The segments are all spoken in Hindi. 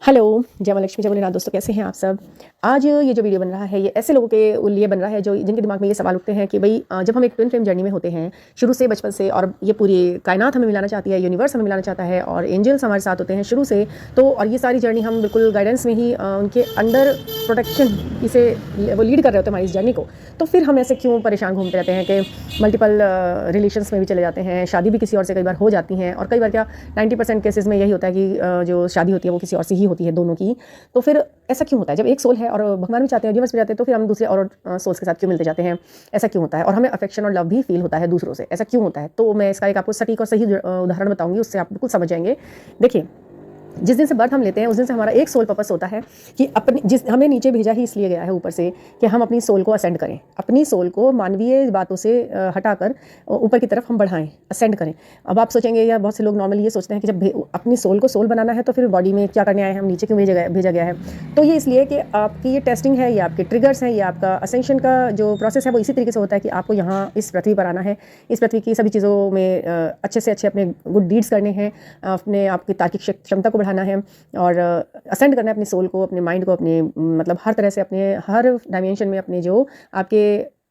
हेलो, जय माँ लक्ष्मी, जय भोलेनाथ। दोस्तों कैसे हैं आप सब। आज ये जो वीडियो बन रहा है ये ऐसे लोगों के लिए बन रहा है जो जिनके दिमाग में ये सवाल उठते हैं कि भाई जब हम एक ट्विन फ्लेम जर्नी में होते हैं शुरू से, बचपन से, और ये पूरी कायनात हमें मिलाना चाहती है, यूनिवर्स हमें मिलाना चाहता है और एंजल्स हमारे साथ होते हैं शुरू से, तो और ये सारी जर्नी हम बिल्कुल गाइडेंस में ही उनके अंडर प्रोटेक्शन इसे वो लीड कर रहे होते हैं हमारी इस जर्नी को। तो फिर हम ऐसे क्यों परेशान घूमते रहते हैं कि मल्टीपल रिलेशंस में भी चले जाते हैं, शादी भी किसी और से कई बार हो जाती हैं, और कई बार क्या 90% केसेस में यही होता है कि जो शादी होती है वो किसी और से ही होती है, दोनों की। तो फिर ऐसा क्यों होता है? जब एक सोल है और भगवान भी चाहते हैं, यूनिवर्स भी चाहते हैं, तो फिर हम दूसरे और सोल्स के साथ क्यों मिलते जाते हैं? ऐसा क्यों होता है? और हमें अफेक्शन और लव भी फील होता है दूसरों से, ऐसा क्यों होता है? तो मैं इसका एक आपको सटीक और सही उदाहरण बताऊंगी, उससे आप बिल्कुल समझ जाएंगे। देखिए, जिस दिन से बर्थ हम लेते हैं उस दिन से हमारा एक सोल पर्पस होता है कि हमें नीचे भेजा ही इसलिए गया है ऊपर से कि हम अपनी सोल को असेंड करें, अपनी सोल को मानवीय बातों से हटाकर ऊपर की तरफ हम बढ़ाएं, असेंड करें। अब आप सोचेंगे, या बहुत से लोग नॉर्मली ये सोचते हैं कि जब अपनी सोल को सोल बनाना है तो फिर बॉडी में क्या करने आए हैं, हम नीचे क्यों भेजा गया है? तो ये इसलिए कि आपकी ये टेस्टिंग है, ये आपके ट्रिगर्स हैं, ये आपका असेंशन का जो प्रोसेस है वो इसी तरीके से होता है कि आपको यहाँ इस पृथ्वी पर आना है, इस पृथ्वी की सभी चीज़ों में अच्छे से अच्छे अपने गुड डीड्स करने हैं, अपने आपकी तार्किक क्षमता को बढ़ाना है और असेंड करना है अपनी सोल को, अपने माइंड को, अपने मतलब हर तरह से अपने हर डायमेंशन में अपने जो आपके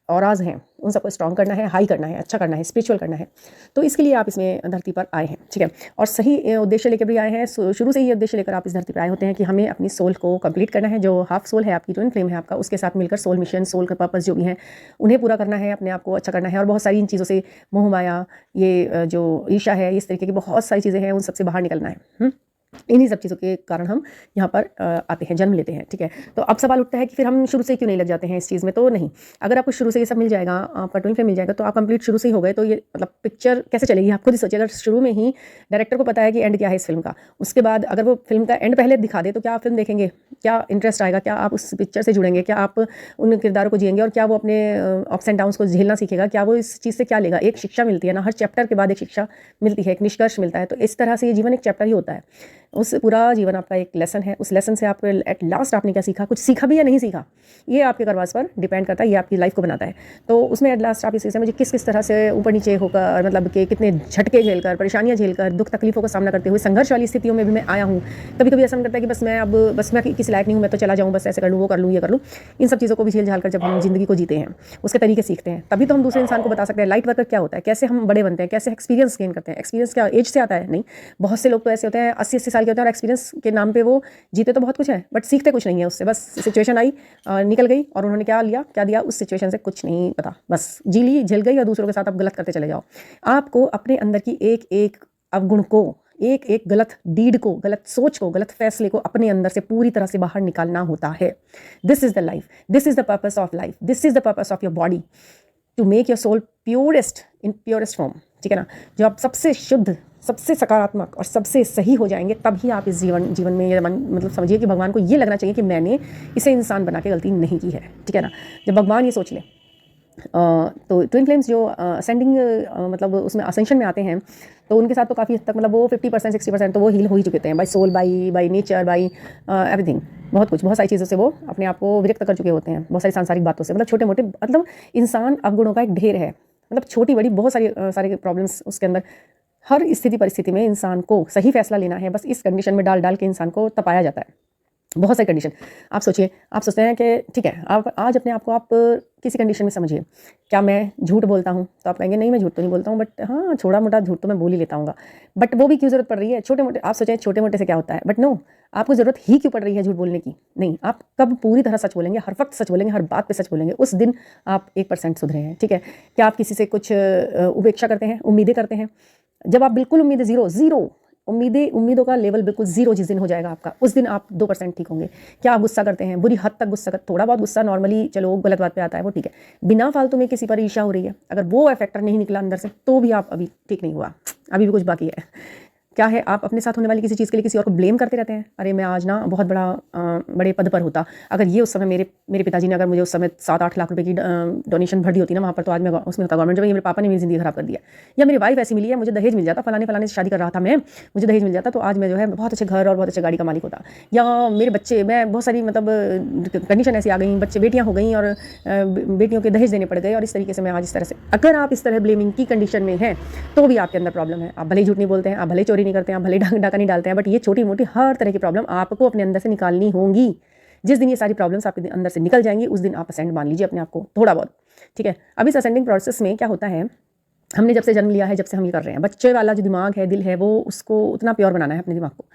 ऑराज हैं उन सबको स्ट्रॉन्ग करना है, हाई करना है, अच्छा करना है, स्पिरिचुअल करना है। तो इसके लिए आप इसमें धरती पर आए हैं, ठीक है, और सही उद्देश्य लेकर भी आए हैं। शुरू से ही उद्देश्य लेकर आप इस धरती पर आए होते हैं कि हमें अपनी सोल को कंप्लीट करना है। जो हाफ सोल है आपकी, ट्विन फ्लेम है आपका, उसके साथ मिलकर सोल मिशन, सोल का पर्पस जो भी है उन्हें पूरा करना है, अपने आप को अच्छा करना है, और बहुत सारी इन चीज़ों से मोह माया, ये जो ईर्ष्या है, इस तरीके की बहुत सारी चीज़ें हैं, उन सबसे बाहर निकलना है। इन्हीं सब चीज़ों के कारण हम यहाँ पर आते हैं, जन्म लेते हैं, ठीक है। तो अब सवाल उठता है कि फिर हम शुरू से क्यों नहीं लग जाते हैं इस चीज़ में? तो नहीं, अगर आपको शुरू से ये सब मिल जाएगा, आपका ट्विन फ्लेम मिल जाएगा, तो आप कंप्लीट शुरू से ही हो गए, तो ये मतलब पिक्चर कैसे चलेगी आप खुद ही सोचिए। अगर शुरू में ही डायरेक्टर को पता है कि एंड क्या है इस फिल्म का, उसके बाद अगर वो फिल्म का एंड पहले दिखा दे तो क्या आप फिल्म देखेंगे? क्या इंटरेस्ट आएगा? क्या आप उस पिक्चर से जुड़ेंगे? क्या आप उन किरदारों को जिएंगे? और क्या वो अपने अप्स एंड डाउन्स को झेलना सीखेगा? क्या वो इस चीज़ से क्या लेगा? एक शिक्षा मिलती है ना, हर चैप्टर के बाद एक शिक्षा मिलती है, एक निष्कर्ष मिलता है। तो इस तरह से ये जीवन एक चैप्टर ही होता है, उस पूरा जीवन आपका एक लेसन है। उस लेसन से आपको एट लास्ट आपने क्या सीखा, कुछ सीखा भी या नहीं सीखा, ये आपके करवास पर डिपेंड करता है, ये आपकी लाइफ को बनाता है। तो उसमें एट लास्ट आप इस समय मुझे किस किस तरह से ऊपर नीचे होकर, मतलब कि कितने झटके झेलकर, परेशानियां झेलकर, दुख तकलीफों का सामना करते हुए, संघर्ष वाली स्थितियों में भी मैं आया हूँ। कभी कभी ऐसा मन करता है कि बस मैं किसी लायक नहीं हूँ, मैं तो चला जाऊँ, बस ऐसे कर लूँ, वो कर लूँ, ये कर लूँ। इन सब चीज़ों को भी झेल झाल कर जब हम जिंदगी को जीते हैं, उसके तरीके सीखते हैं, तभी तो हम दूसरे इंसान को बता सकते हैं लाइट वर्कर क्या होता है, कैसे हम बड़े बनते हैं, कैसे एक्सपीरियंस गेन करते हैं। एक्सपीरियंस क्या एज से आता है? नहीं, बहुत से लोग तो ऐसे होते हैं 80-80 साल के होते हैं और एक्सपीरियंस के नाम पे वो जीते तो बहुत कुछ है बट सीखते कुछ नहीं है उससे। बस सिचुएशन आई, निकल गई, और उन्होंने क्या दिया उस सिचुएशन से कुछ नहीं पता, बस जी ली, झेल गई, और दूसरों के साथ आप गलत करते चले जाओ। आपको अपने अंदर की एक एक अवगुण को, एक एक गलत डीड को, गलत सोच को, गलत फैसले को अपने अंदर से पूरी तरह से बाहर निकालना होता है। This is the life, this is the purpose of life, this is the purpose of your body, to make your soul purest in purest form, ठीक है ना। जो आप सबसे शुद्ध, सबसे सकारात्मक और सबसे सही हो जाएंगे, तभी आप इस जीवन में ये मतलब समझिए कि भगवान को ये लगना चाहिए कि मैंने इसे इंसान बना के गलती नहीं की है, ठीक है ना। जब भगवान ये सोच ले, तो ट्विन फ्लेम्स जो असेंडिंग मतलब उसमें असेंशन में आते हैं, तो उनके साथ तो काफ़ी हद तक मतलब वो 50% 60% तो वो हील हो ही चुके हैं, by soul, by nature, by everything. बहुत सारी चीज़ों से वो अपने आप को विरक्त कर चुके होते हैं, बहुत सारी सांसारिक बातों से, मतलब छोटे मोटे, मतलब इंसान अवगुणों का एक ढेर है, मतलब छोटी बड़ी बहुत सारी प्रॉब्लम्स उसके अंदर। हर स्थिति परिस्थिति में इंसान को सही फैसला लेना है, बस इस कंडीशन में डाल के इंसान को तपाया जाता है। बहुत सारी कंडीशन आप सोचिए, आप सोचते हैं कि ठीक है, आप आज अपने आप को आप किसी कंडीशन में समझिए, क्या मैं झूठ बोलता हूँ? तो आप कहेंगे नहीं, मैं झूठ तो नहीं बोलता हूँ, बट हाँ छोटा मोटा झूठ तो मैं बोल ही लेता हूँ, बट वो भी क्यों ज़रूरत पड़ रही है? छोटे मोटे, आप सोचें छोटे मोटे से क्या होता है, बट नो, आपको ज़रूरत ही क्यों पड़ रही है झूठ बोलने की? नहीं, आप कब पूरी तरह सच बोलेंगे, हर वक्त सच बोलेंगे, हर बात पे सच बोलेंगे, उस दिन आप 1% सुधरे हैं, ठीक है। क्या आप किसी से कुछ उपेक्षा करते हैं, उम्मीदें करते हैं? जब आप बिल्कुल उम्मीदें ज़ीरो उम्मीदों का लेवल बिल्कुल ज़ीरो जिस दिन हो जाएगा आपका, उस दिन आप 2% ठीक होंगे। क्या आप गुस्सा करते हैं? बुरी हद तक गुस्सा कर, थोड़ा बहुत गुस्सा नॉर्मली चलो गलत बात पे आता है वो ठीक है, बिना फालतू में किसी पर ईर्ष्या हो रही है, अगर वो फैक्टर नहीं निकला अंदर से तो भी आप अभी ठीक नहीं हुआ, अभी भी कुछ बाकी है। क्या है, आप अपने साथ होने वाली किसी चीज़ के लिए किसी और को ब्लेम करते रहते हैं। अरे मैं आज ना बहुत बड़े पद पर होता, अगर ये उस समय मेरे पिताजी ने अगर मुझे उस समय 7-8 लाख रुपए की डोनेशन भर दी होती ना वहाँ पर, तो आज मैं उसमें होता गवर्नमेंट जॉब। मेरे पापा ने मेरी ज़िंदगी खराब कर दिया, या मेरी वाइफ ऐसी मिली है, मुझे दहेज मिल जाता, फलाने से शादी कर रहा था मैं, मुझे दहेज मिल जाता तो आज मैं जो है बहुत अच्छे घर और बहुत अच्छे गाड़ी का मालिक होता। या मेरे बच्चे, मैं बहुत सारी मतलब कंडीशन ऐसी आ गई, बच्चे बेटियाँ हो गई और बेटियों के दहेज देने पड़ गए, और इस तरीके से मैं आज इस तरह से। अगर आप इस तरह ब्लेमिंग की कंडीशन में हैं तो भी आपके अंदर प्रॉब्लम है। आप भले ही झूठ नहीं बोलते हैं, आप भले चोरी चोरी नहीं करते हैं, आप भले डाका नहीं डालते हैं, बट ये छोटी मोटी हर तरह की प्रॉब्लम आपको अपने अंदर से निकालनी होंगी। जिस दिन ये सारी प्रॉब्लम्स आपके अंदर से निकल जाएंगी उस दिन आप असेंड मान लीजिए अपने आप को थोड़ा बहुत, ठीक है। अब इस असेंडिंग प्रोसेस में क्या होता है, हमने जब से जन्म लिया है, जब से हम ये कर रहे हैं, बच्चे वाला जो दिमाग है, दिल है, वो उसको उतना प्योर बनाना है अपने दिमाग को,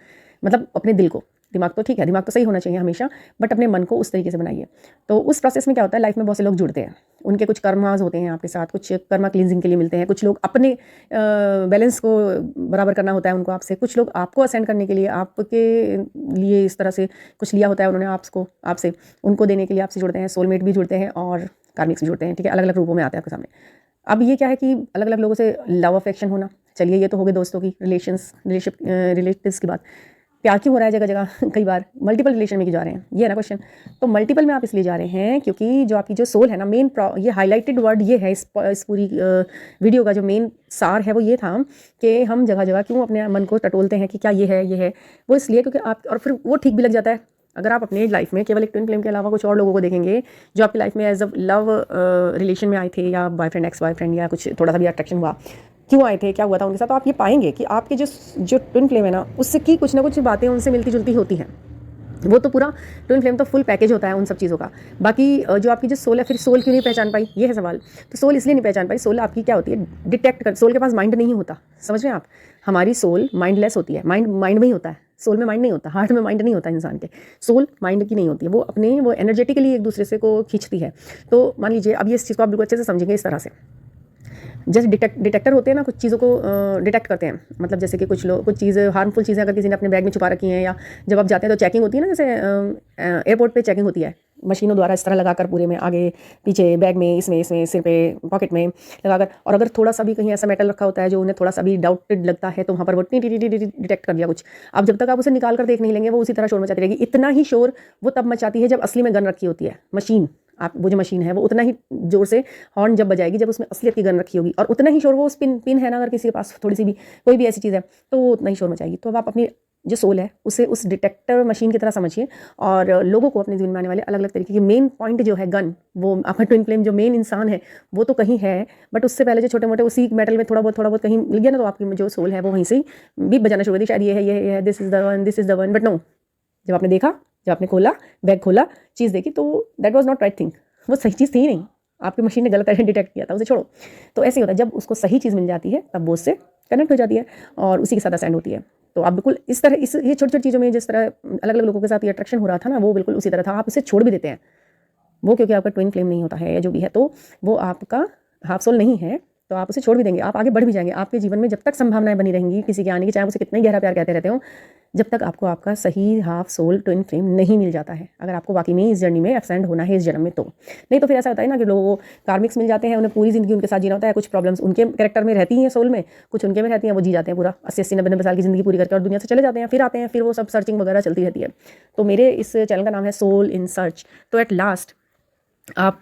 मतलब अपने दिल को। दिमाग तो ठीक है, दिमाग तो सही होना चाहिए हमेशा, बट अपने मन को उस तरीके से बनाइए। तो उस प्रोसेस में क्या होता है, लाइफ में बहुत से लोग जुड़ते हैं, उनके कुछ कर्मास होते हैं आपके साथ, कुछ कर्मा क्लींजिंग के लिए मिलते हैं, कुछ लोग अपने बैलेंस को बराबर करना होता है उनको आपसे, कुछ लोग आपको असेंड करने के लिए आपके लिए इस तरह से कुछ लिया होता है उन्होंने आपसे उनको देने के लिए आपसे जुड़ते हैं। सोलमेट भी जुड़ते हैं और कार्मिक्स भी जुड़ते हैं, ठीक है, अलग अलग रूपों में आते हैं आपके सामने। अब ये क्या है कि अलग अलग लोगों से लव अफेक्शन होना, चलिए ये तो हो गए दोस्तों की रिलेटिव्स की बात। प्यार क्यों हो रहा है जगह जगह कई बार मल्टीपल रिलेशन में क्यों जा रहे हैं, ये है ना क्वेश्चन। तो मल्टीपल में आप इसलिए जा रहे हैं क्योंकि जो आपकी जो सोल है ना, मेन ये हाईलाइटेड वर्ड ये है इस पूरी वीडियो का जो मेन सार है वो ये था कि हम जगह जगह क्यों अपने मन को टटोलते हैं कि क्या ये है वो इसलिए क्योंकि आप, और फिर वो ठीक भी लग जाता है। अगर आप अपने लाइफ में केवल एक ट्विन फ्लेम के अलावा कुछ और लोगों को देखेंगे जो आपकी लाइफ में एज अ लव रिलेशन में आए थे, या बॉयफ्रेंड एक्स बॉयफ्रेंड, या कुछ थोड़ा सा भी अट्रैक्शन हुआ, क्यों आए थे, क्या हुआ था उनके साथ, तो आप ये पाएंगे कि आपके जो ट्विन फ्लेम है ना, उससे की कुछ ना कुछ बातें उनसे मिलती जुलती होती हैं। वो तो पूरा ट्विन फ्लेम तो फुल पैकेज होता है उन सब चीज़ों का। बाकी जो आपकी जो सोल है, फिर सोल क्यों नहीं पहचान पाई, ये है सवाल। तो सोल इसलिए नहीं पहचान पाई, सोल आपकी क्या होती है, डिटेक्ट कर, सोल के पास माइंड नहीं होता, समझ रहे हैं आप। हमारी सोल माइंडलेस होती है, माइंड में ही होता है, सोल में माइंड नहीं होता, हार्ट में माइंड नहीं होता इंसान के। सोल माइंड की नहीं होती है, वो एनर्जेटिकली एक दूसरे से को खींचती है। तो मान लीजिए अब ये इस चीज़ को आप बिल्कुल अच्छे से समझेंगे इस तरह से, जैसे डिटेक्टर होते हैं ना, कुछ चीज़ों को डिटेक्ट करते हैं, मतलब जैसे कि कुछ चीज़ हार्मफुल चीज़ें अगर किसी ने अपने बैग में छुपा रखी हैं, या जब आप जाते हैं तो चेकिंग होती है ना, जैसे एयरपोर्ट पे चेकिंग होती है मशीनों द्वारा, इस तरह लगाकर पूरे में आगे पीछे बैग में, इसमें सिर पे पॉकेट में लगाकर, और अगर थोड़ा सा भी कहीं ऐसा मेटल रखा होता है जो उन्हें थोड़ा सा भी डाउटेड लगता है तो वहाँ पर वो डिटेक्ट कर दिया कुछ। अब जब तक आप उसे निकाल कर देख नहीं लेंगे वो उसी तरह शोर मचाती रहेगी। इतना ही शोर वो तब मचाती है जब असली में गन रखी होती है मशीन, आप वो जो मशीन है वो उतना ही जोर से हॉर्न जब बजाएगी जब उसमें असलियत की गन रखी होगी, और उतना ही शोर वो उस पिन है ना, अगर किसी के पास थोड़ी सी भी कोई भी ऐसी चीज़ है तो वो उतना ही शोर मचाएगी। तो अब आप अपनी जो सोल है उसे उस डिटेक्टर मशीन की तरह समझिए, और लोगों को अपने जीवन में आने वाले अलग अलग तरीके के मेन पॉइंट जो है गन, वो आपका ट्विन फ्लेम जो मेन इंसान है वो तो कहीं है, बट उससे पहले जो छोटे मोटे उसी मेटल में थोड़ा बहुत कहीं मिल गया ना, तो आपकी जो सोल है वो वहीं से ही भी बजाना शुरू कर दी, शायद ये है, this is the one, but no, जब आपने देखा, जब आपने खोला बैग, खोला चीज़ देखी, तो that was not right thing, वो सही चीज़ थी ही नहीं, आपकी मशीन ने गलत डिटेक्ट किया था, उसे छोड़ो। तो ऐसे ही होता है, जब उसको सही चीज़ मिल जाती है तब वो उससे कनेक्ट हो जाती है और उसी के साथ असेंड होती है। तो आप बिल्कुल इस तरह ये छोटी छोटी चीज़ों में जिस तरह अलग अलग लोगों के साथ ये अट्रैक्शन हो रहा था ना, वो बिल्कुल उसी तरह था। आप उसे छोड़ भी देते हैं, वो क्योंकि आपका ट्विन फ्लेम नहीं होता है या जो भी है, तो वो आपका हाफ सोल नहीं है, तो आप उसे छोड़ भी देंगे, आप आगे बढ़ भी जाएंगे। आपके जीवन में जब तक संभावनाएं बनी रहेंगी किसी के आने की, चाहे उसे कितना ही गहरा प्यार कहते रहते हो, जब तक आपको आपका सही हाफ सोल ट्विन फ्लेम नहीं मिल जाता है, अगर आपको वाकई में इस जर्नी में असेंड होना है इस जन्म में, तो नहीं तो फिर ऐसा होता है ना कि लोगों को कार्मिक्स मिल जाते हैं, उन्हें पूरी जिंदगी उनके साथ जीना होता है, कुछ प्रॉब्लम्स उनके कैरेक्टर में रहती हैं सोल में, कुछ उनके में रहती हैं, वो जी जाते हैं पूरा 80-80 90 साल की जिंदगी पूरी करके और दुनिया से चले जाते हैं, फिर आते हैं, फिर वो सब सर्चिंग वगैरह चलती रहती है। तो मेरे इस चैनल का नाम है सोल इन सर्च। तो एट लास्ट आप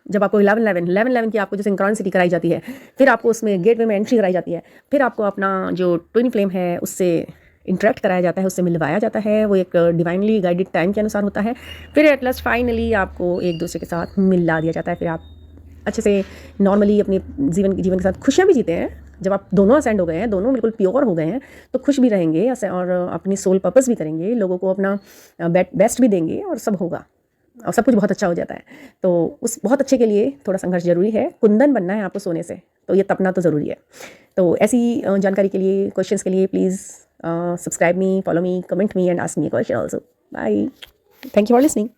जब आपको 11-11 की आपको जो सिंक्रोनिसिटी कराई जाती है, फिर आपको उसमें गेटवे में एंट्री कराई जाती है, फिर आपको अपना जो ट्विन फ्लेम है उससे इंटरेक्ट कराया जाता है, उससे मिलवाया जाता है, वो एक डिवाइनली गाइडेड टाइम के अनुसार होता है। फिर एट लास्ट फाइनली आपको एक दूसरे के साथ मिला दिया जाता है, फिर आप अच्छे से नॉर्मली अपने जीवन के साथ खुशियाँ भी जीते हैं। जब आप दोनों असेंड हो गए हैं, दोनों बिल्कुल प्योर हो गए हैं, तो खुश भी रहेंगे और अपनी सोल पर्पस भी करेंगे, लोगों को अपना बेस्ट भी देंगे और सब होगा और सब कुछ बहुत अच्छा हो जाता है। तो उस बहुत अच्छे के लिए थोड़ा संघर्ष जरूरी है, कुंदन बनना है आपको सोने से, तो ये तपना तो ज़रूरी है। तो ऐसी जानकारी के लिए, क्वेश्चंस के लिए please subscribe me, follow me, comment me and ask me question also. Bye, thank you for listening.